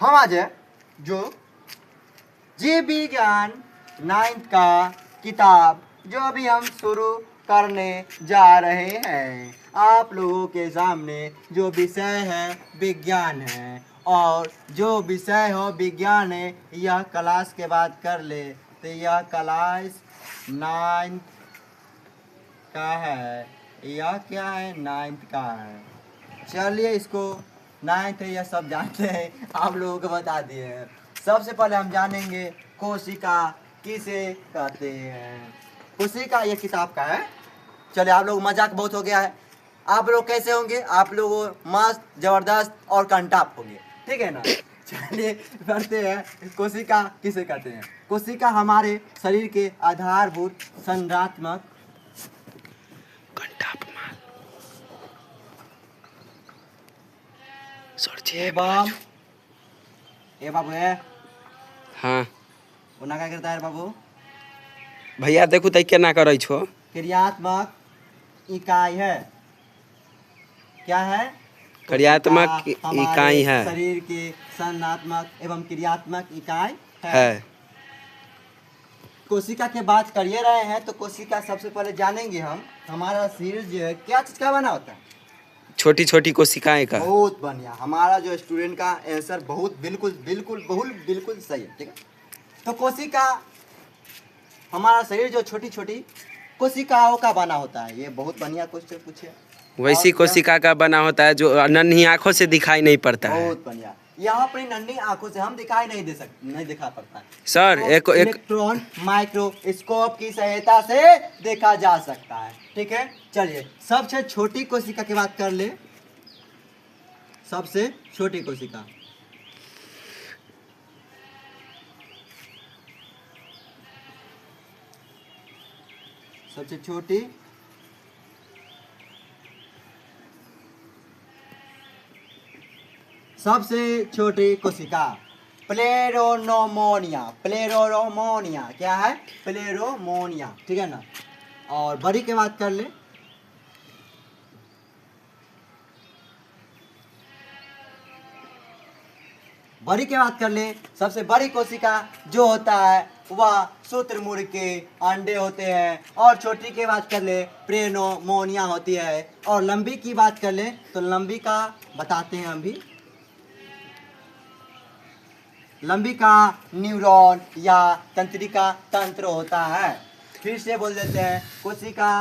हम आज है जो जीव विज्ञान 9th का किताब जो अभी हम शुरू करने जा रहे हैं। आप लोगों के सामने जो विषय है विज्ञान है, और जो विषय हो विज्ञान है, यह क्लास के बाद कर ले तो यह क्लास 9th का है। यह क्या है? 9th का है। चलिए इसको 9th है यह सब जानते हैं, आप लोगों को बता दिए हैं। सबसे पहले हम जानेंगे कोशिका किसे कहते हैं। कोशिका ये किताब का है। चलिए आप लोग मजाक बहुत हो गया है। आप लोग कैसे होंगे? आप लोग मस्त जबरदस्त और कंटाप होंगे, ठीक है ना। चलिए पढ़ते हैं कोशिका किसे कहते हैं। कोशिका हमारे शरीर के आधारभूत संरचनात्मक ए बाबू है। हाँ ओना क्या करता है बाबू? भैया देखू तै केना करै छो। क्रियात्मक इकाई है। क्या है? क्रियात्मक कोशिका हमारे इकाई है। शरीर के संरचनात्मक एवं क्रियात्मक इकाई है। कोशिका की बात कर ही रहे हैं तो कोशिका सबसे पहले जानेंगे हम। हमारा शरीर जो है क्या चीज का बना होता है? छोटी छोटी कोशिकाएं का। बहुत बढ़िया। हमारा जो स्टूडेंट का आंसर बहुत बिल्कुल सही है, ठीक है। तो कोशिका हमारा शरीर जो छोटी छोटी कोशिकाओं का बना होता है। ये बहुत बढ़िया क्वेश्चन पूछे। वैसी कोशिका का बना होता है जो नन्ही आंखों से दिखाई नहीं पड़ता है। बहुत बढ़िया। यहाँ अपनी नन्ही आंखों से हम दिखाई नहीं नहीं दिखा पड़ता है सर तो एक इलेक्ट्रॉन माइक्रोस्कोप की सहायता से देखा जा सकता है, ठीक है। चलिए सबसे छोटी कोशिका की बात कर ले। सबसे छोटी कोशिका सबसे छोटी कोशिका प्लेरोमोनिया। क्या है? प्लेरोमोनिया, ठीक है ना। और बड़ी की बात कर ले। सबसे बड़ी कोशिका जो होता है वह शुतुरमुर्ग के अंडे होते हैं। और छोटी की बात कर ले प्लेरोमोनिया होती है। और लंबी की बात कर ले तो लंबी का बताते हैं हम भी। लंबी का न्यूरॉन या तंत्रिका तंत्र होता है। फिर से बोल देते हैं कोशिका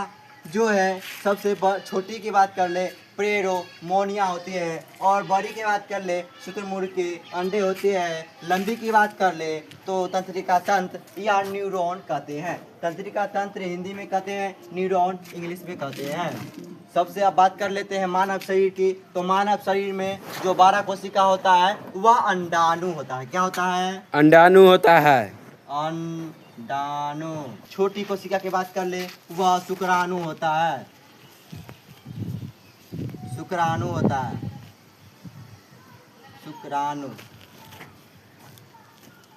जो है सबसे छोटी की बात कर ले प्लेरोमोनिया होती है। और बड़ी की बात कर ले शुतुरमुर्ग के अंडे होते हैं। लंबी की बात कर ले तो तंत्रिका तंत्र या न्यूरॉन कहते हैं। तंत्रिका तंत्र हिंदी में कहते हैं, न्यूरॉन इंग्लिश में कहते हैं। सबसे अब बात कर लेते हैं मानव शरीर की। तो मानव शरीर में जो 12 कोशिका होता है वह अंडाणु होता है। क्या होता है? अंडाणु होता है। अंडाणु। छोटी कोशिका की बात कर ले वह शुक्राणु होता है। शुक्राणु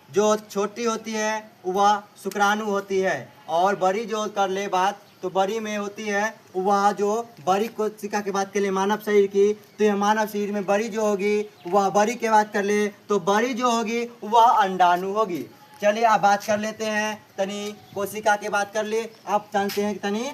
जो छोटी होती है वह शुक्राणु होती है। और बड़ी जो कर ले बात तो बड़ी में होती है वह जो बड़ी कोशिका की बात कर ले मानव शरीर की तो यह मानव शरीर में बड़ी जो होगी वह बड़ी की बात कर ले तो बड़ी जो होगी वह अंडाणु होगी। चलिए अब बात कर लेते हैं तनी कोशिका की बात कर ले। आप जानते हैं कि तनी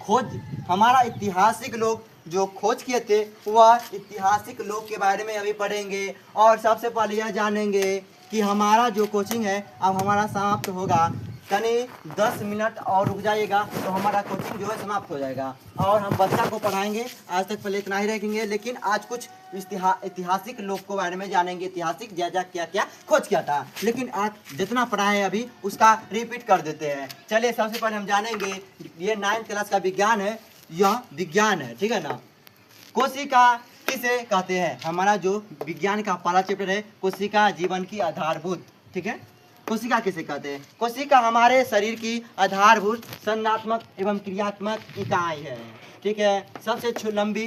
खोज हमारा ऐतिहासिक लोग जो खोज किए थे वह ऐतिहासिक लोग के बारे में अभी पढ़ेंगे। और सबसे पहले यह जानेंगे कि हमारा जो कोचिंग है अब हमारा समाप्त होगा। तनी 10 मिनट और रुक जाइएगा तो हमारा कोचिंग जो है समाप्त हो जाएगा। और हम बच्चा को पढ़ाएंगे। आज तक पहले इतना ही रखेंगे, लेकिन आज कुछ ऐतिहासिक लोग के बारे में जानेंगे। ऐतिहासिक क्या क्या खोज किया था, लेकिन आज जितना पढ़ाए अभी उसका रिपीट कर देते हैं। चलिए सबसे पहले हम जानेंगे ये 9th क्लास का विज्ञान है। यह विज्ञान है, ठीक है ना। कोशिका किसे कहते हैं? हमारा जो विज्ञान का पहला चैप्टर है कोशिका जीवन की आधारभूत, ठीक है। कोशिका किसे कहते हैं? कोशिका हमारे शरीर की आधारभूत संरचनात्मक एवं क्रियात्मक इकाई है, ठीक है। सबसे लंबी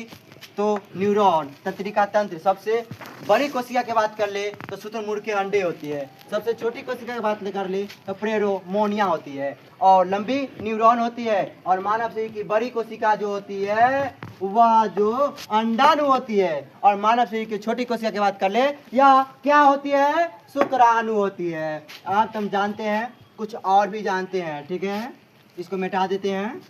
तो न्यूरॉन तंत्रिका तंत्र। सबसे बड़ी कोशिका की बात कर ले तो शुतुरमुर्ग के अंडे होती है। सबसे छोटी कोशिका की बात कर ले तो प्लेरोमोनिया होती है। और लंबी न्यूरॉन होती है। और मानव शरीर की बड़ी कोशिका जो होती है वह जो अंडाणु होती है। और मानव शरीर की छोटी कोशिका की बात कर ले, यह क्या होती है? शुक्राणु होती है। आप तुम जानते हैं, कुछ और भी जानते हैं, ठीक है, इसको मिटा देते हैं।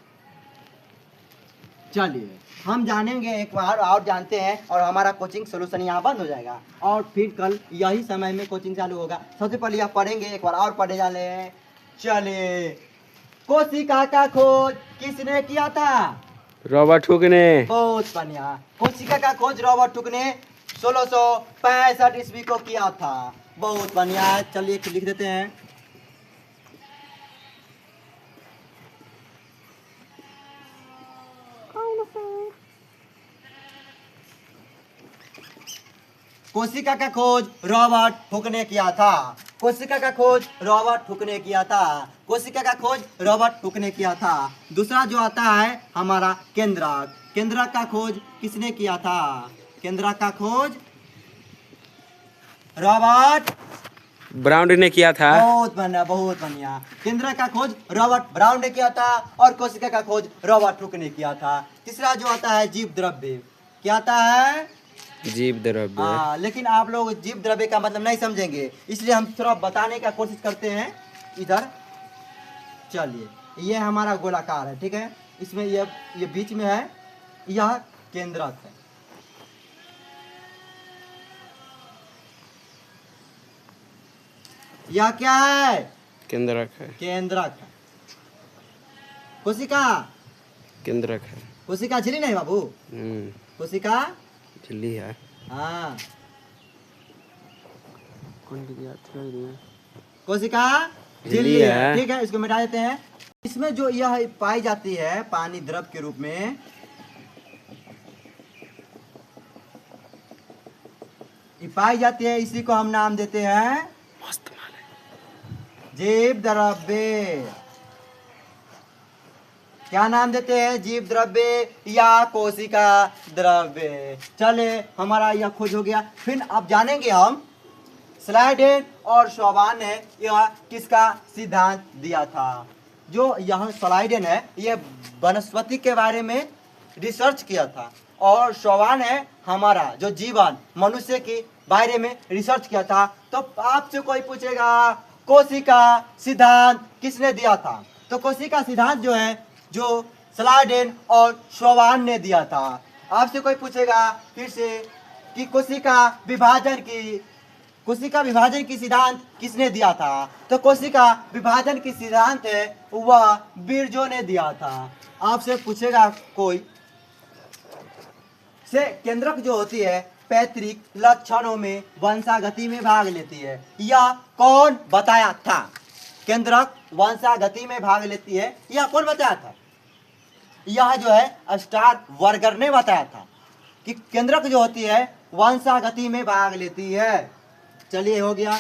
चलिए हम जानेंगे एक बार और जानते हैं, और हमारा कोचिंग सोल्यूशन यहाँ बंद हो जाएगा और फिर कल यही समय में कोचिंग चालू होगा। सबसे पहले यह पढ़ेंगे, एक बार और पढ़े जाने। चलिए, कोशिका का खोज किसने किया था? रॉबर्ट हुक ने। बहुत बढ़िया। कोशिका का खोज रॉबर्ट हुक ने 1665 ईस्वी को किया था। बहुत बढ़िया। चलिए लिख देते हैं। कोशिका का खोज रॉबर्ट हुक ने किया था। कोशिका का खोज रॉबर्ट हुक ने किया था। कोशिका का खोज रॉबर्ट हुक ने किया था। दूसरा जो आता है हमारा केंद्रक। केंद्रक का खोज किसने किया था? केंद्रक का खोज रॉबर्ट ब्राउन ने किया था। बहुत बढ़िया, बहुत बढ़िया। केंद्रक का खोज रॉबर्ट ब्राउन ने किया था और कोशिका का खोज रॉबर्ट हुक ने किया था। तीसरा जो आता है जीव द्रव्य। क्या आता है? जीव द्रव्य। हाँ, लेकिन आप लोग जीव द्रव्य का मतलब नहीं समझेंगे, इसलिए हम थोड़ा बताने का कोशिश करते हैं इधर। चलिए, ये हमारा गोलाकार है, ठीक है, इसमें ये बीच में है, यह केंद्रक है। यह क्या है? केंद्रक है। केंद्रक है। कोशिका, केंद्रक है। कोशिका झिल्ली नहीं बाबू, कोशिका झिल्ली है। हाँ, कौन दिया? कोशिका झिल्ली है, ठीक है, इसको मिटा देते हैं। इसमें जो यह पाई जाती है पानी द्रव के रूप में, ये पाई जाती है, इसी को हम नाम देते हैं जीव द्रव्य। क्या नाम देते हैं? जीव द्रव्य या कोशिका द्रव्य। चले, हमारा यह खोज हो गया। फिर अब जानेंगे हम स्लाइडेन और शोवान ने यह किसका सिद्धांत दिया था। जो यह स्लाइडेन है, यह वनस्पति के बारे में रिसर्च किया था, और शोवान है हमारा जो जीवन मनुष्य के बारे में रिसर्च किया था। तो आपसे कोई पूछेगा कोशिका सिद्धांत किसने दिया था? तो कोशिका सिद्धांत जो है, जो स्लाइडेन और शोवान ने दिया था। आपसे कोई पूछेगा फिर से कि कोशिका विभाजन की सिद्धांत किसने दिया था? तो कोशिका विभाजन की सिद्धांत है वह बिरजो ने दिया था। आपसे पूछेगा कोई से केंद्रक जो होती है पैतृक लक्षणों में वंशागति में भाग लेती है, यह कौन बताया था? केंद्रक वंशागति में भाग लेती है, यह कौन बताया था? यह जो है स्टार वर्गर ने बताया था कि केंद्रक जो होती है वंशागति में भाग लेती है। चलिए, हो गया।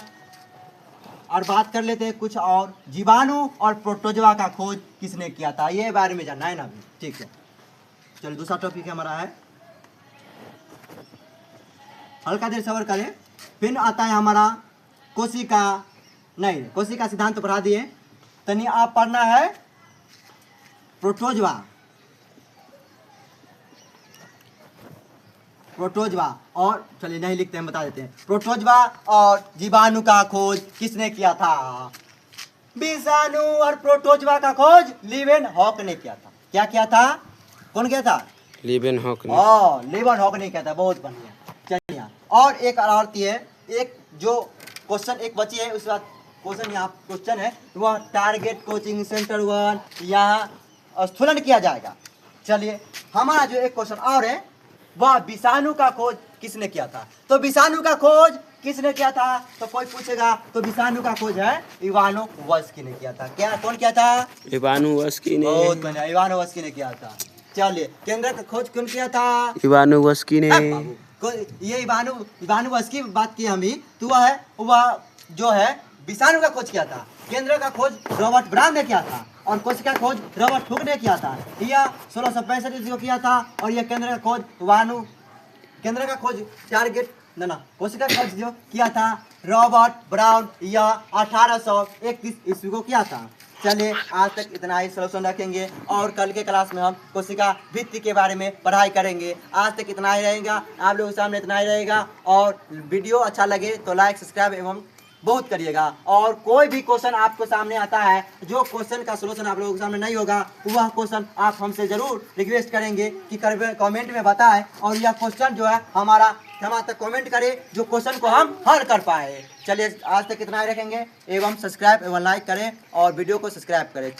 और बात कर लेते हैं कुछ और। जीवाणु और प्रोटोजोआ का खोज किसने किया था? ये बारे में जानना है ना अभी, ठीक है। चलिए, दूसरा टॉपिक हमारा है, हल्का देर सबर करें। फिर आता है हमारा कोशिका सिद्धांत तो पढ़ा दिए, तनी आप पढ़ना है प्रोटोजोआ और, चलिए नहीं लिखते हैं, बता देते हैं। प्रोटोजोआ और जीवाणु का खोज किसने किया था? विषाणु और प्रोटोजोआ का खोज लीवेनहॉक ने किया था। क्या किया था? कौन किया था? लीवेनहॉक ने। लीवेनहॉक ने किया था। बहुत बढ़िया। चलिए, और एक आरती है, एक जो क्वेश्चन एक बची है, उसके बाद क्वेश्चन यहाँ क्वेश्चन है, वह टारगेट कोचिंग सेंटर 1 यहाँ स्थूलन किया जाएगा। चलिए, हमारा जो एक क्वेश्चन और है, वह विषाणु का खोज किसने किया था? तो विषाणु का खोज किसने किया था? तो कोई पूछेगा, तो विषाणु का खोज है इवानोवस्की ने किया था। क्या, कौन किया था? इवानोवस्की ने। बहुत बढ़िया, इवानोवस्की ने किया था। चलिए, केंद्रक का खोज कौन किया था? इवानोवस्की ने। ये इवानोवस्की बात की हम ही, तो वह जो है विषाणु का खोज किया था। केंद्र का खोज रॉबर्ट ब्राउन ने किया था, और कोशिका का खोज रॉबर्ट हुक ने किया था। यह 1665 ईस्वी को किया था, और यह केंद्र का खोज कोशिका का खोज जो किया था रॉबर्ट ब्राउन, यह 1831 ईस्वी को किया था। चलिए आज तक इतना ही सॉल्यूशन रखेंगे और कल के क्लास में हम कोशिका भित्ति के बारे में पढ़ाई करेंगे। आज तक इतना ही रहेगा, आप लोगों के सामने इतना ही रहेगा। और वीडियो अच्छा लगे तो लाइक सब्सक्राइब एवं बहुत करिएगा। और कोई भी क्वेश्चन आपको सामने आता है, जो क्वेश्चन का सलूशन आप लोगों के सामने नहीं होगा, वह क्वेश्चन आप हमसे जरूर रिक्वेस्ट करेंगे कि कमेंट में बताएं। और यह क्वेश्चन जो है हमारा तक कमेंट करें, जो क्वेश्चन को हम हल कर पाए। चलिए आज तक इतना ही रखेंगे एवं सब्सक्राइब एवं लाइक करें और वीडियो को सब्सक्राइब करें।